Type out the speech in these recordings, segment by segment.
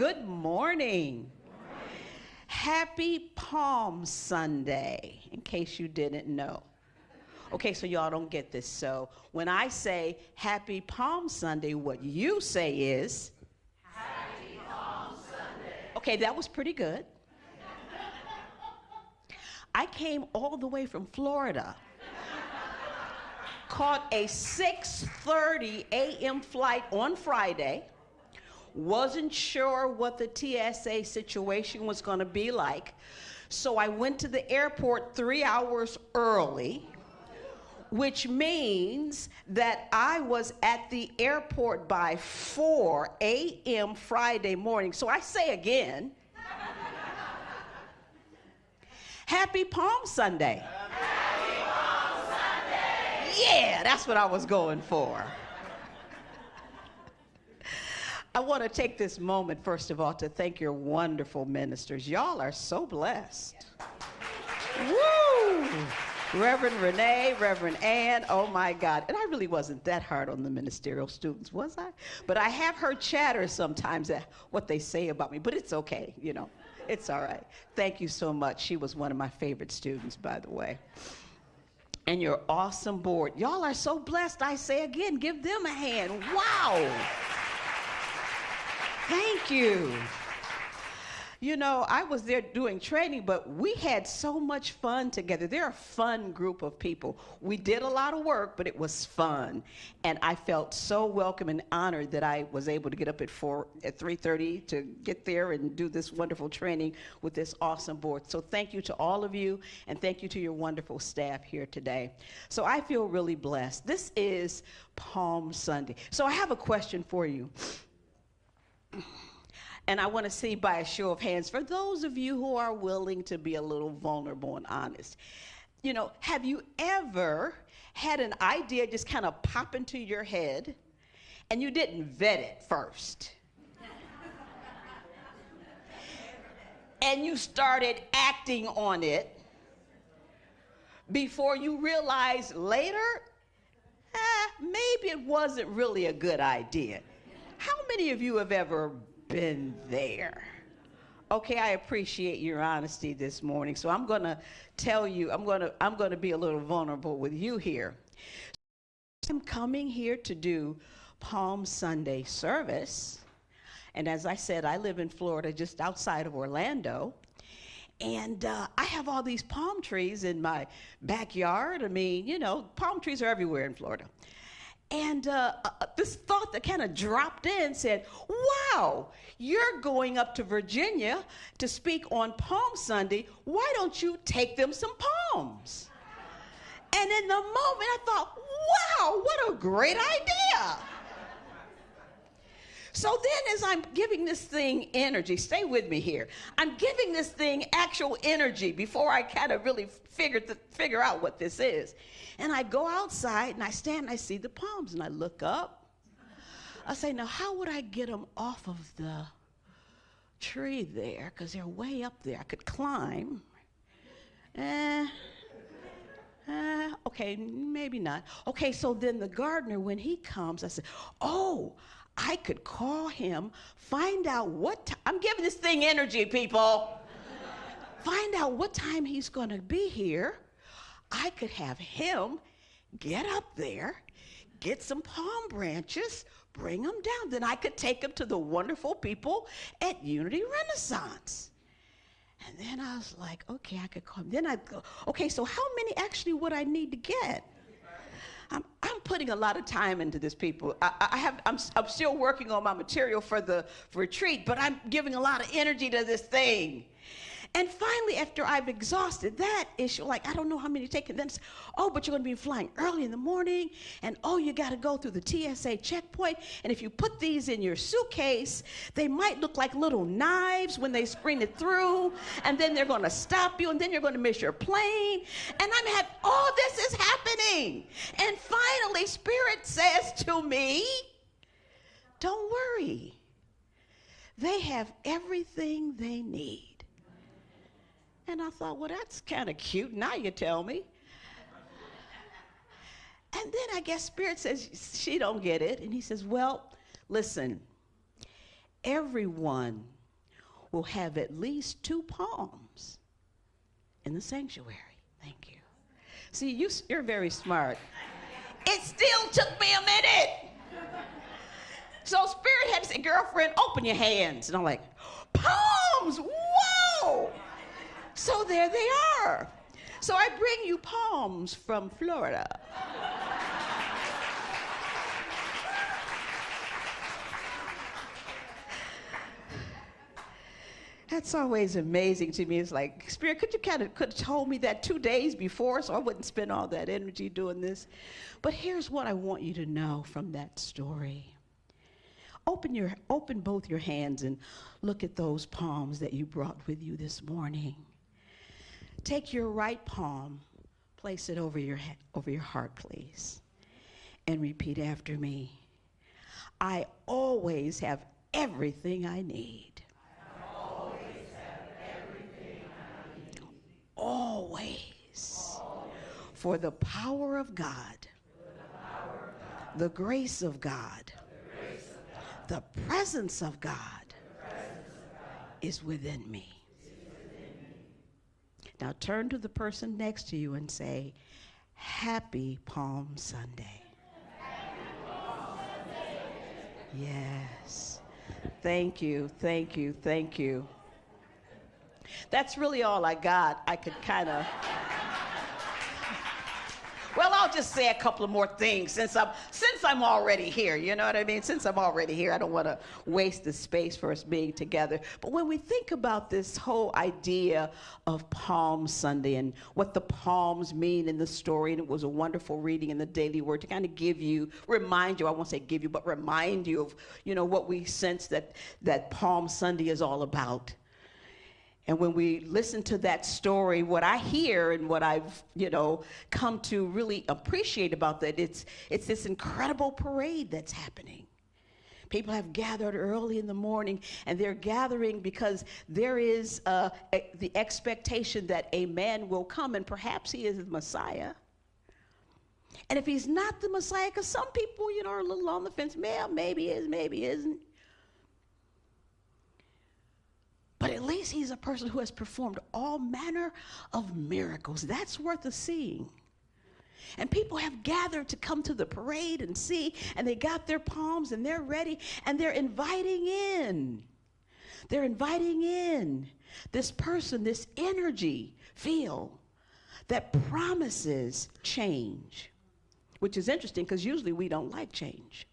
Good morning. Happy Palm Sunday, in case you didn't know. Okay, so y'all don't get this. So when I say Happy Palm Sunday, what you say is Happy Palm Sunday. Okay, that was pretty good. I came all the way from Florida. Caught a 6:30 a.m. flight on Friday. Wasn't sure what the TSA situation was going to be like. So I went to the airport 3 hours early, which means that I was at the airport by 4 a.m. Friday morning. So I say again, Happy Palm Sunday. Happy Palm Sunday. Yeah, that's what I was going for. I want to take this moment, first of all, to thank your wonderful ministers. Y'all are so blessed. Woo! Reverend Renee, Reverend Ann, oh my God. And I really wasn't that hard on the ministerial students, was I? But I have heard chatter sometimes at what they say about me, but it's okay, you know. It's all right. Thank you so much. She was one of my favorite students, by the way. And your awesome board. Y'all are so blessed. I say again, give them a hand. Wow. Thank you. You know, I was there doing training, but we had so much fun together. They're a fun group of people. We did a lot of work, but it was fun. And I felt so welcome and honored that I was able to get up at 3:30 to get there and do this wonderful training with this awesome board. So thank you to all of you, and thank you to your wonderful staff here today. So I feel really blessed. This is Palm Sunday. So I have a question for you. And I want to see by a show of hands, for those of you who are willing to be a little vulnerable and honest, you know, have you ever had an idea just kind of pop into your head and you didn't vet it first? And you started acting on it before you realized later, maybe it wasn't really a good idea. How many of you have ever been there? Okay, I appreciate your honesty this morning. So I'm going to tell you, I'm going to be a little vulnerable with you here. I'm coming here to do Palm Sunday service. And as I said, I live in Florida, just outside of Orlando. And I have all these palm trees in my backyard. I mean, you know, palm trees are everywhere in Florida. And this thought that kind of dropped in said, wow, you're going up to Virginia to speak on Palm Sunday. Why don't you take them some palms? And in the moment, I thought, wow, what a great idea. So then as I'm giving this thing energy, stay with me here. I'm giving this thing actual energy before I kind of really figure out what this is. And I go outside and I stand and I see the palms and I look up. I say, now how would I get them off of the tree there? Because they're way up there. I could climb. Okay, maybe not. Okay, so then the gardener, when he comes, I said, oh, I could call him, find out what time. I'm giving this thing energy, people. Find out what time he's going to be here. I could have him get up there, get some palm branches, bring them down. Then I could take them to the wonderful people at Unity Renaissance. And then I was like, okay, I could call him. Then I'd go, okay, so how many actually would I need to get? I'm putting a lot of time into this, people. I'm still working on my material for the retreat, but I'm giving a lot of energy to this thing. And finally, after I've exhausted that issue, like, I don't know how many to take, and then it's, oh, but you're going to be flying early in the morning, and oh, you got to go through the TSA checkpoint, and if you put these in your suitcase, they might look like little knives when they screen it through, and then they're going to stop you, and then you're going to miss your plane, and all this is happening. And finally, Spirit says to me, don't worry. They have everything they need. And I thought, well, that's kind of cute. Now you tell me. And then I guess Spirit says, she don't get it. And he says, well, listen, everyone will have at least 2 palms in the sanctuary. Thank you. See, you're very smart. It still took me a minute. So Spirit had to say, girlfriend, open your hands. And I'm like, palms, whoa. So there they are. So I bring you palms from Florida. That's always amazing to me. It's like, Spirit, could have told me that 2 days before so I wouldn't spend all that energy doing this. But here's what I want you to know from that story. Open both your hands and look at those palms that you brought with you this morning. Take your right palm, place it over your heart, please, and repeat after me. I always have everything I need. Always. For the power of God, the grace of God, the presence of God is within me. Now turn to the person next to you and say, Happy Palm Sunday. Yes. Thank you, thank you, thank you. That's really all I got. I could kind of, well, I'll just say a couple of more things since I'm already here, you know what I mean? Since I'm already here, I don't want to waste the space for us being together. But when we think about this whole idea of Palm Sunday and what the palms mean in the story, and it was a wonderful reading in the Daily Word to kind of remind you, I won't say give you, but remind you of, what we sense that Palm Sunday is all about. And when we listen to that story, what I hear and what I've, come to really appreciate about that, it's this incredible parade that's happening. People have gathered early in the morning, and they're gathering because there is the expectation that a man will come, and perhaps he is the Messiah. And if he's not the Messiah, because some people, are a little on the fence, maybe is, maybe isn't. But at least he's a person who has performed all manner of miracles. That's worth a seeing. And people have gathered to come to the parade and see, and they got their palms and they're ready, and they're inviting in. They're inviting in this person, this energy field that promises change, which is interesting because usually we don't like change.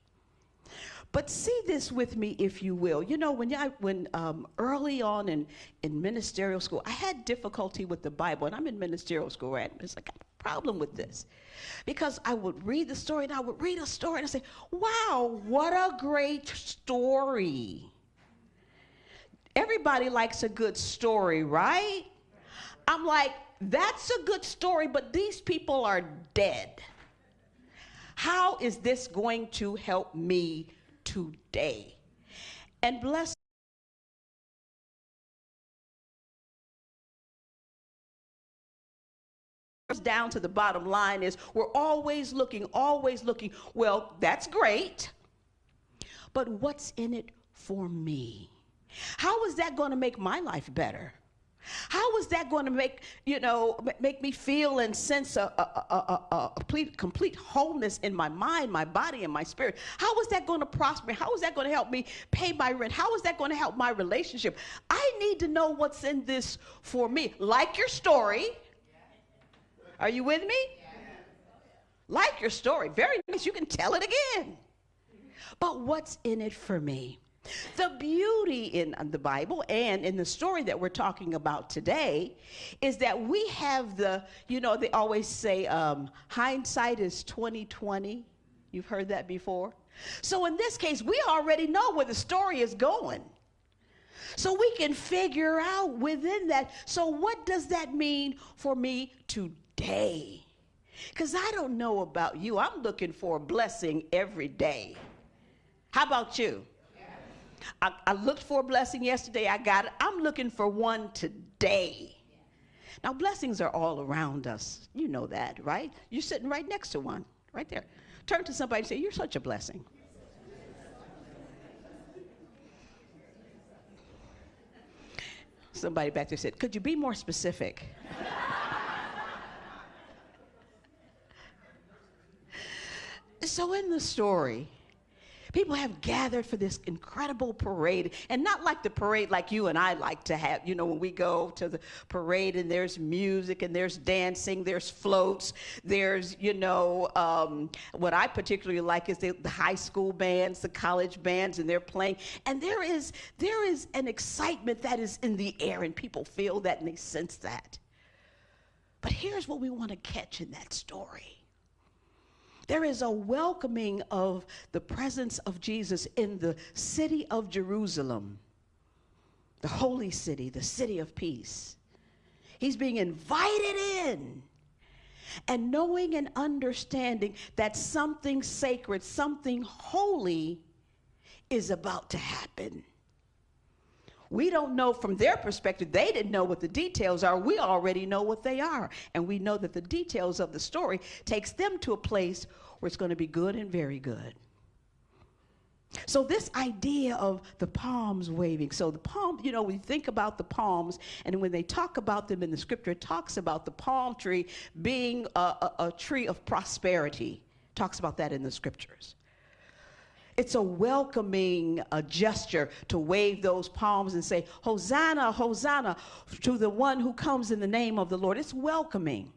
But see this with me, if you will. When early on in ministerial school, I had difficulty with the Bible, and I'm in ministerial school, right? It's like I have a problem with this. Because I would read the story, and I would read a story, and I say, wow, what a great story. Everybody likes a good story, right? I'm like, that's a good story, but these people are dead. How is this going to help me today? And bless down to the bottom line is we're always looking. Well, that's great, but what's in it for me? How is that going to make my life better? How is that going to make me feel and sense a complete wholeness in my mind, my body, and my spirit? How is that going to prosper? How is that going to help me pay my rent? How is that going to help my relationship? I need to know what's in this for me. Like your story. Are you with me? Like your story. Very nice. You can tell it again. But what's in it for me? The beauty in the Bible and in the story that we're talking about today is that we have they always say hindsight is 20/20. You've heard that before. So in this case, we already know where the story is going. So we can figure out within that, so what does that mean for me today? Because I don't know about you. I'm looking for a blessing every day. How about you? I looked for a blessing yesterday. I got it. I'm looking for one today. Now, blessings are all around us. You know that, right? You're sitting right next to one, right there. Turn to somebody and say, you're such a blessing. Somebody back there said, could you be more specific? So in the story, people have gathered for this incredible parade, and not like the parade like you and I like to have. You know, when we go to the parade and there's music and there's dancing, there's floats, there's, what I particularly like is the high school bands, the college bands, and they're playing. And there is an excitement that is in the air, and people feel that and they sense that. But here's what we want to catch in that story. There is a welcoming of the presence of Jesus in the city of Jerusalem, the holy city, the city of peace. He's being invited in, and knowing and understanding that something sacred, something holy is about to happen. We don't know from their perspective. They didn't know what the details are. We already know what they are. And we know that the details of the story takes them to a place where it's going to be good and very good. So this idea of the palms waving. So the palm, we think about the palms, and when they talk about them in the scripture, it talks about the palm tree being a tree of prosperity. It talks about that in the scriptures. It's a welcoming gesture to wave those palms and say, Hosanna, Hosanna, to the one who comes in the name of the Lord. It's welcoming.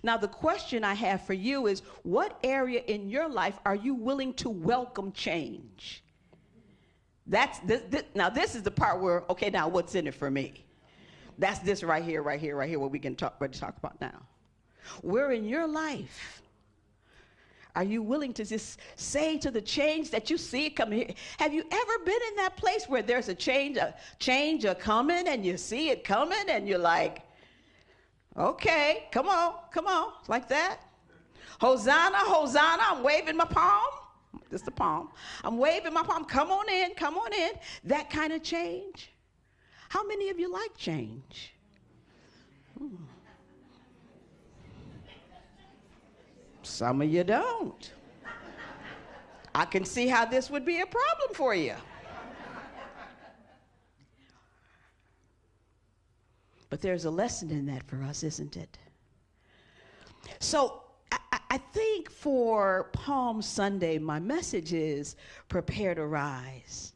Now, the question I have for you is, what area in your life are you willing to welcome change? Now, this is the part where, okay, now what's in it for me? That's this right here, what we can talk about now. Where in your life are you willing to just say to the change that you see coming here? Have you ever been in that place where there's a change coming, and you see it coming, and you're like, okay, come on, like that? Hosanna, Hosanna, I'm waving my palm. This is the palm. I'm waving my palm. Come on in. That kind of change. How many of you like change? Some of you don't. I can see how this would be a problem for you. But there's a lesson in that for us, isn't it? So I think for Palm Sunday, my message is prepare to rise.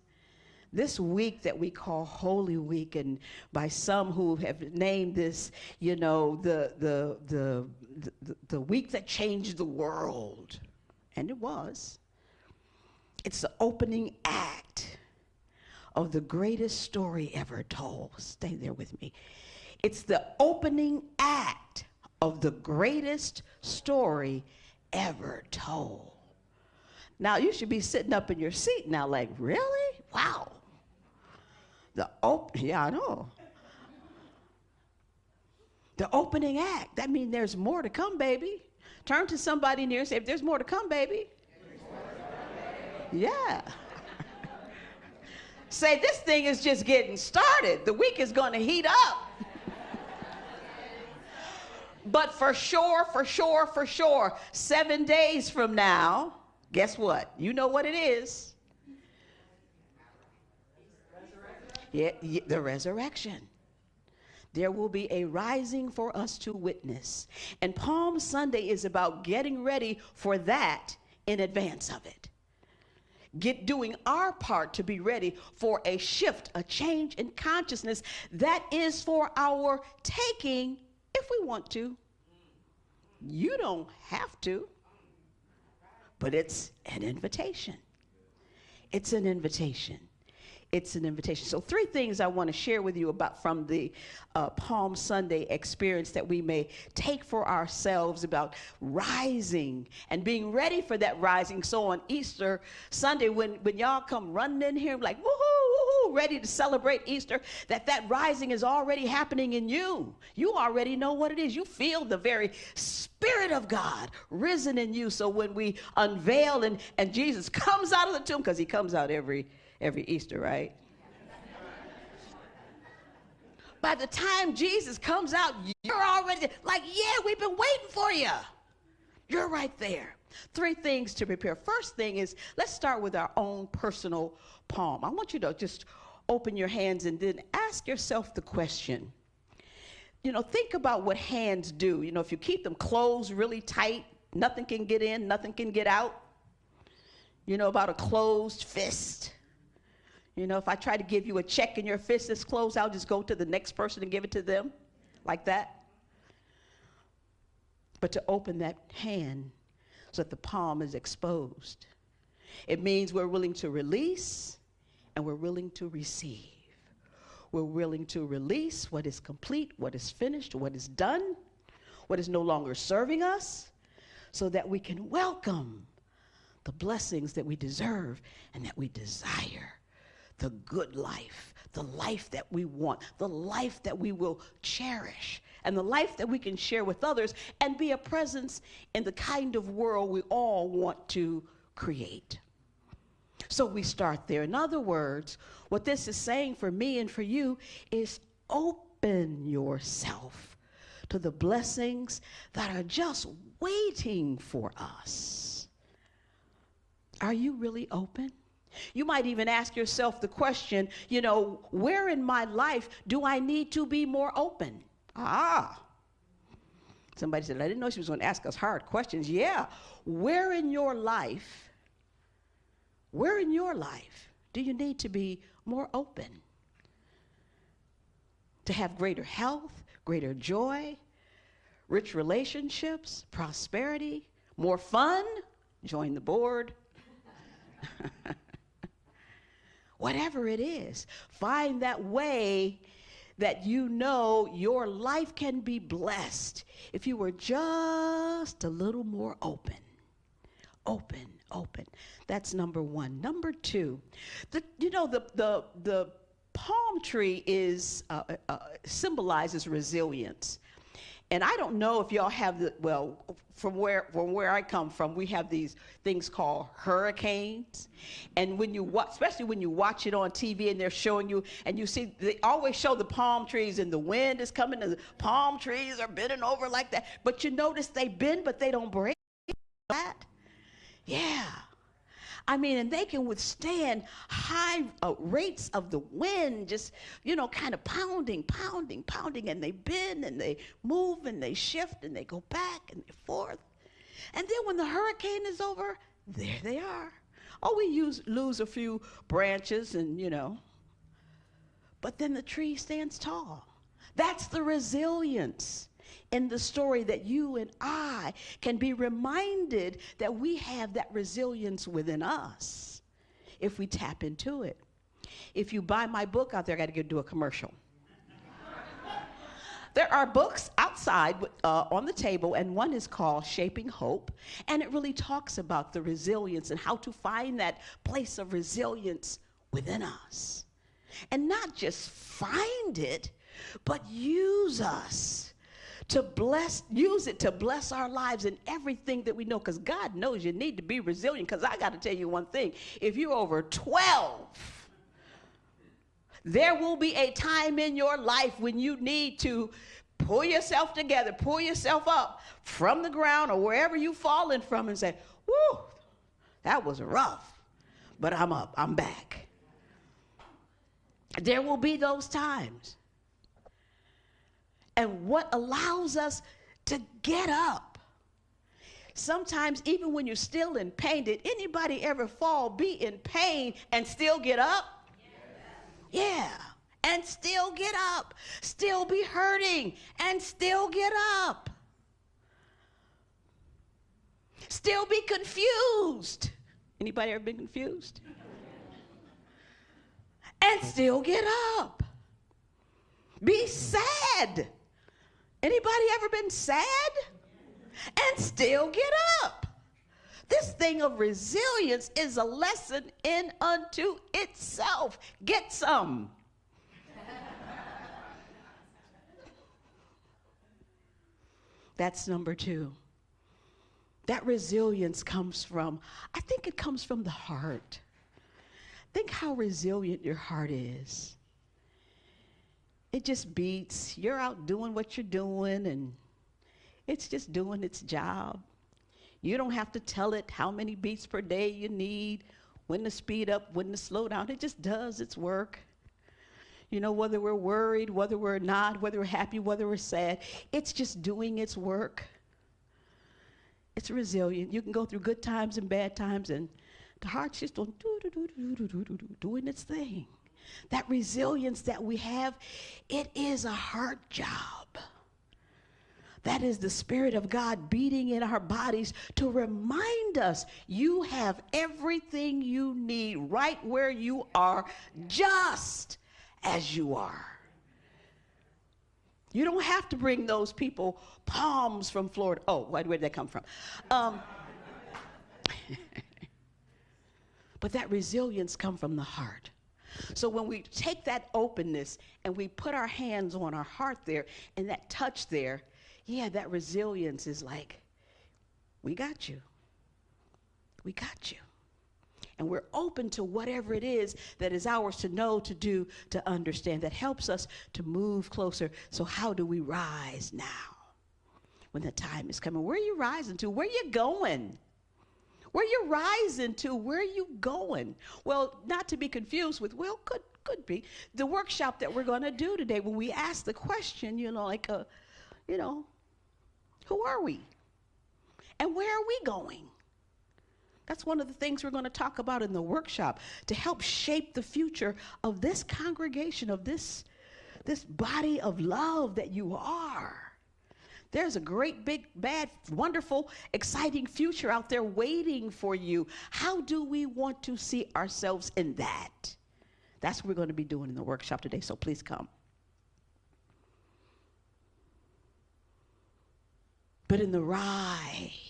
This week that we call Holy Week, and by some who have named this, the week that changed the world, and it was. It's the opening act of the greatest story ever told. Stay there with me. It's the opening act of the greatest story ever told. Now, you should be sitting up in your seat now like, really? Wow. Yeah, I know. The opening act. That means there's more to come, baby. Turn to somebody near and say, there's more to come, baby. Yeah. Say, this thing is just getting started. The week is going to heat up. But for sure, 7 days from now, guess what? You know what it is. Yeah, the resurrection. There will be a rising for us to witness. And Palm Sunday is about getting ready for that in advance of it. Doing our part to be ready for a shift, a change in consciousness that is for our taking if we want to. You don't have to, but it's an invitation. It's an invitation. It's an invitation. So 3 things I want to share with you about from the Palm Sunday experience that we may take for ourselves about rising and being ready for that rising. So on Easter Sunday, when y'all come running in here like, woohoo, woohoo, ready to celebrate Easter, that rising is already happening in you. You already know what it is. You feel the very Spirit of God risen in you. So when we unveil and Jesus comes out of the tomb, because he comes out every Easter, right? By the time Jesus comes out, you're already like, yeah, we've been waiting for you. You're right there. 3 things to prepare. First thing is, let's start with our own personal palm. I want you to just open your hands and then ask yourself the question. Think about what hands do. If you keep them closed really tight, nothing can get in, nothing can get out. About a closed fist. If I try to give you a check and your fist is closed, I'll just go to the next person and give it to them, like that. But to open that hand so that the palm is exposed, it means we're willing to release and we're willing to receive. We're willing to release what is complete, what is finished, what is done, what is no longer serving us, so that we can welcome the blessings that we deserve and that we desire. The good life, the life that we want, the life that we will cherish, and the life that we can share with others and be a presence in the kind of world we all want to create. So we start there. In other words, what this is saying for me and for you is open yourself to the blessings that are just waiting for us. Are you really open? You might even ask yourself the question, where in my life do I need to be more open? Somebody said, I didn't know she was going to ask us hard questions. Yeah. Where in your life do you need to be more open? To have greater health, greater joy, rich relationships, prosperity, more fun? Join the board. Whatever it is, find that way that your life can be blessed if you were just a little more open. Open. That's number one. Number two, the palm tree is symbolizes resilience. And I don't know if y'all have from where I come from, we have these things called hurricanes. And especially when you watch it on TV and they're showing you, and you see, they always show the palm trees and the wind is coming and the palm trees are bending over like that. But you notice they bend, but they don't break. That? Yeah. And they can withstand high rates of the wind, just, kind of pounding, and they bend and they move and they shift and they go back and forth. And then when the hurricane is over, there they are. We lose a few branches but then the tree stands tall. That's the resilience in the story, that you and I can be reminded that we have that resilience within us if we tap into it. If you buy my book out there, I got to go do a commercial. There are books outside on the table, and one is called Shaping Hope, and it really talks about the resilience and how to find that place of resilience within us. And not just find it, but use it to bless our lives in everything that we know, because God knows you need to be resilient. Because I got to tell you one thing, if you're over 12, there will be a time in your life when you need to pull yourself together, pull yourself up from the ground or wherever you've fallen from and say, whoo, that was rough, but I'm up, I'm back. There will be those times. And what allows us to get up? Sometimes even when you're still in pain, did anybody ever fall, be in pain, and still get up? Yes. Yeah, and still get up. Still be hurting, and still get up. Still be confused. Anybody ever been confused? And still get up. Be sad. Anybody ever been sad? And still get up. This thing of resilience is a lesson in unto itself. Get some. That's number two. That resilience comes from, I think it comes from the heart. Think how resilient your heart is. It just beats. You're out doing what you're doing, and it's just doing its job. You don't have to tell it how many beats per day you need, when to speed up, when to slow down. It just does its work. You know, whether we're worried, whether we're not, whether we're happy, whether we're sad, it's just doing its work. It's resilient. You can go through good times and bad times, and the heart's just doing its thing. That resilience that we have, it is a heart job. That is the Spirit of God beating in our bodies to remind us you have everything you need right where you are, just as you are. You don't have to bring those people palms from Florida. Oh, where did that come from? But that resilience comes from the heart. So when we take that openness and we put our hands on our heart there and that touch there, yeah, that resilience is like, we got you. We got you. And we're open to whatever it is that is ours to know, to do, to understand, that helps us to move closer. So how do we rise now when the time is coming? Where are you rising to? Where are you going? Where are you rising to? Where are you going? Well, not to be confused with, well, could be. The workshop that we're going to do today, when we ask the question, who are we? And where are we going? That's one of the things we're going to talk about in the workshop to help shape the future of this congregation, of this body of love that you are. There's a great, big, bad, wonderful, exciting future out there waiting for you. How do we want to see ourselves in that? That's what we're going to be doing in the workshop today, so please come. But in the rise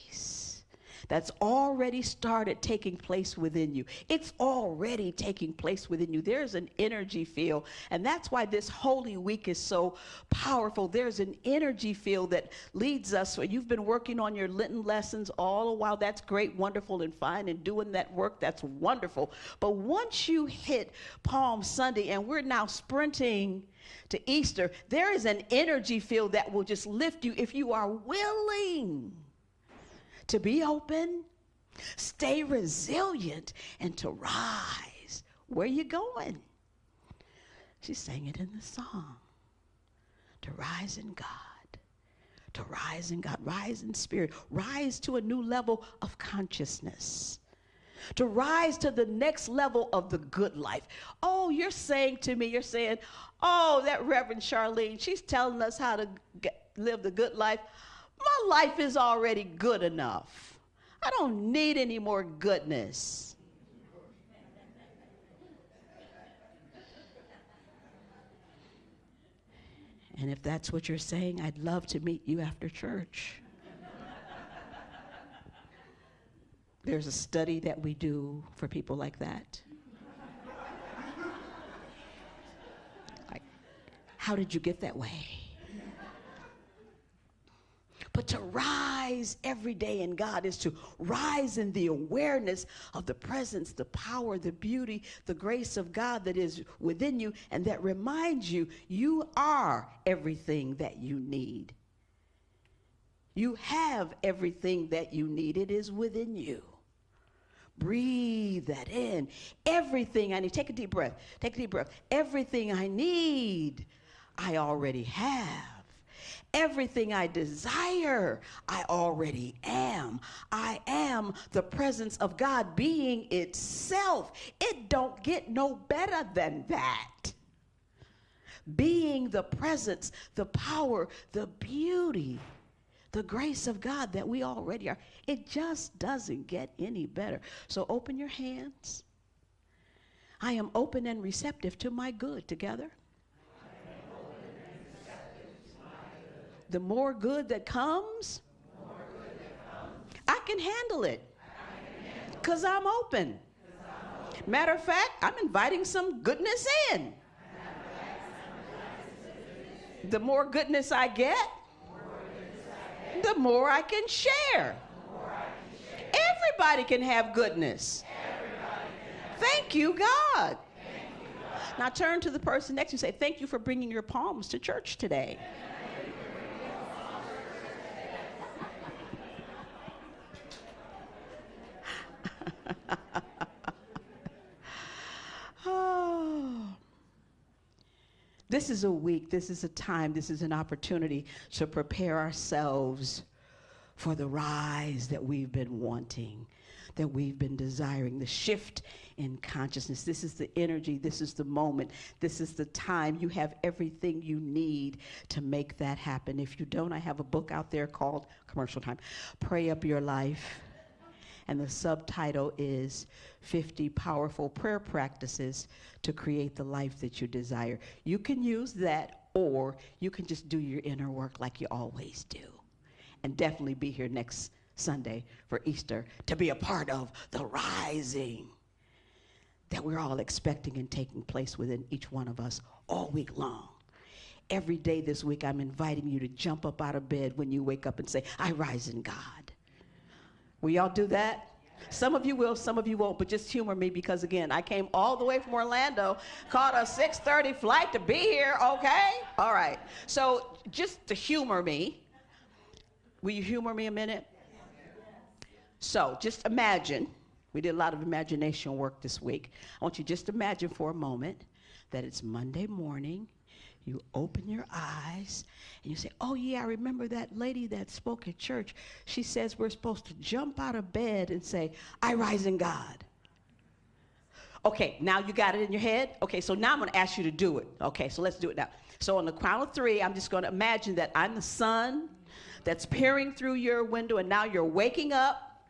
that's already started taking place within you, it's already taking place within you. There's an energy field, and that's why this Holy Week is so powerful. There's an energy field that leads us. So you've been working on your Lenten lessons all a while. That's great, wonderful, and fine, and doing that work, that's wonderful. But once you hit Palm Sunday, and we're now sprinting to Easter, there is an energy field that will just lift you if you are willing to be open, stay resilient, and to rise. Where are you going? She sang it in the song. To rise in God. To rise in God. Rise in spirit. Rise to a new level of consciousness. To rise to the next level of the good life. Oh, you're saying, oh, that Reverend Charline, she's telling us how to live the good life. My life is already good enough. I don't need any more goodness. And if that's what you're saying, I'd love to meet you after church. There's a study that we do for people like that. Like, how did you get that way? But to rise every day in God is to rise in the awareness of the presence, the power, the beauty, the grace of God that is within you, and that reminds you, you are everything that you need. You have everything that you need. It is within you. Breathe that in. Everything I need. Take a deep breath. Take a deep breath. Everything I need, I already have. Everything I desire, I already am. I am the presence of God being itself. It don't get no better than that. Being the presence, the power, the beauty, the grace of God that we already are. It just doesn't get any better. So open your hands. I am open and receptive to my good. Together. The more good that comes, I can handle it because I'm open. Matter of fact, I'm inviting some goodness in. The more goodness I get, the more I can share. Everybody can have goodness. Thank you, God. Now turn to the person next to you and say, thank you for bringing your palms to church today. Oh. This is a week, this is a time, this is an opportunity to prepare ourselves for the rise that we've been wanting, that we've been desiring, the shift in consciousness. This is the energy, this is the moment, this is the time. You have everything you need to make that happen. If you don't, I have a book out there called, commercial time, Pray Up Your Life. And the subtitle is 50 Powerful Prayer Practices to Create the Life That You Desire. You can use that, or you can just do your inner work like you always do. And definitely be here next Sunday for Easter to be a part of the rising that we're all expecting and taking place within each one of us all week long. Every day this week, I'm inviting you to jump up out of bed when you wake up and say, I rise in God. Will y'all do that? Some of you will, some of you won't, but just humor me because, again, I came all the way from Orlando, caught a 6:30 flight to be here, okay? All right. So just to humor me, will you humor me a minute? So just imagine, we did a lot of imagination work this week. I want you to just imagine for a moment that it's Monday morning. You open your eyes and you say, oh yeah, I remember that lady that spoke at church. She says we're supposed to jump out of bed and say, I rise in God. Okay, now you got it in your head? Okay, so now I'm going to ask you to do it. Okay, so let's do it now. So on the count of 3, I'm just going to imagine that I'm the sun that's peering through your window, and now you're waking up.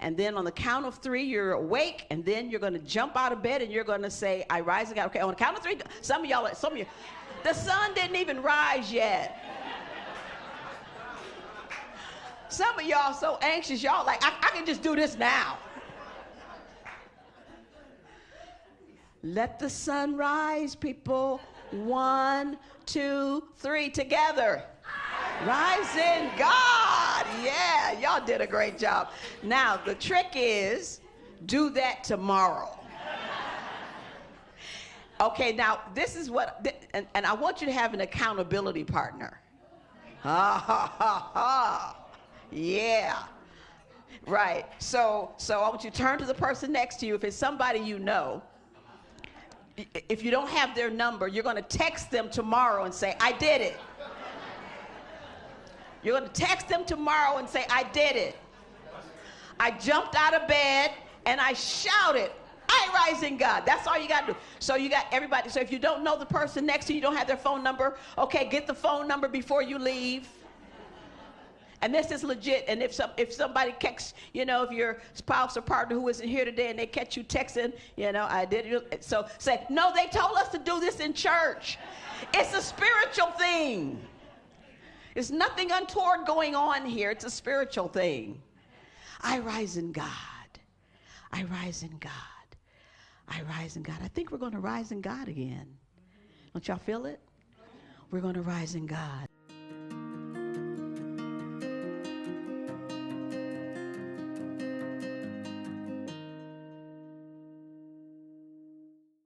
And then on the count of 3, you're awake, and then you're going to jump out of bed and you're going to say, I rise in God. Okay, on the count of 3, some of you, the sun didn't even rise yet. Some of y'all so anxious, y'all like, I can just do this now. Let the sun rise, people. 1, 2, 3, together. Rise in God. Yeah, y'all did a great job. Now, the trick is, do that tomorrow. Okay, now, this is what, and I want you to have an accountability partner. Ha, ha, ha, ha. Yeah. Right. So I want you to turn to the person next to you. If it's somebody you know, if you don't have their number, you're going to text them tomorrow and say, I did it. You're going to text them tomorrow and say, I did it. I jumped out of bed and I shouted, I rise in God. That's all you got to do. So you got everybody. So if you don't know the person next to you, you don't have their phone number, okay, get the phone number before you leave. And this is legit. And if somebody catch, if your spouse or partner who isn't here today and they catch you texting, I did it. So say, no, they told us to do this in church. It's a spiritual thing. There's nothing untoward going on here. It's a spiritual thing. I rise in God. I rise in God. I rise in God. I think we're going to rise in God again. Don't y'all feel it? We're going to rise in God.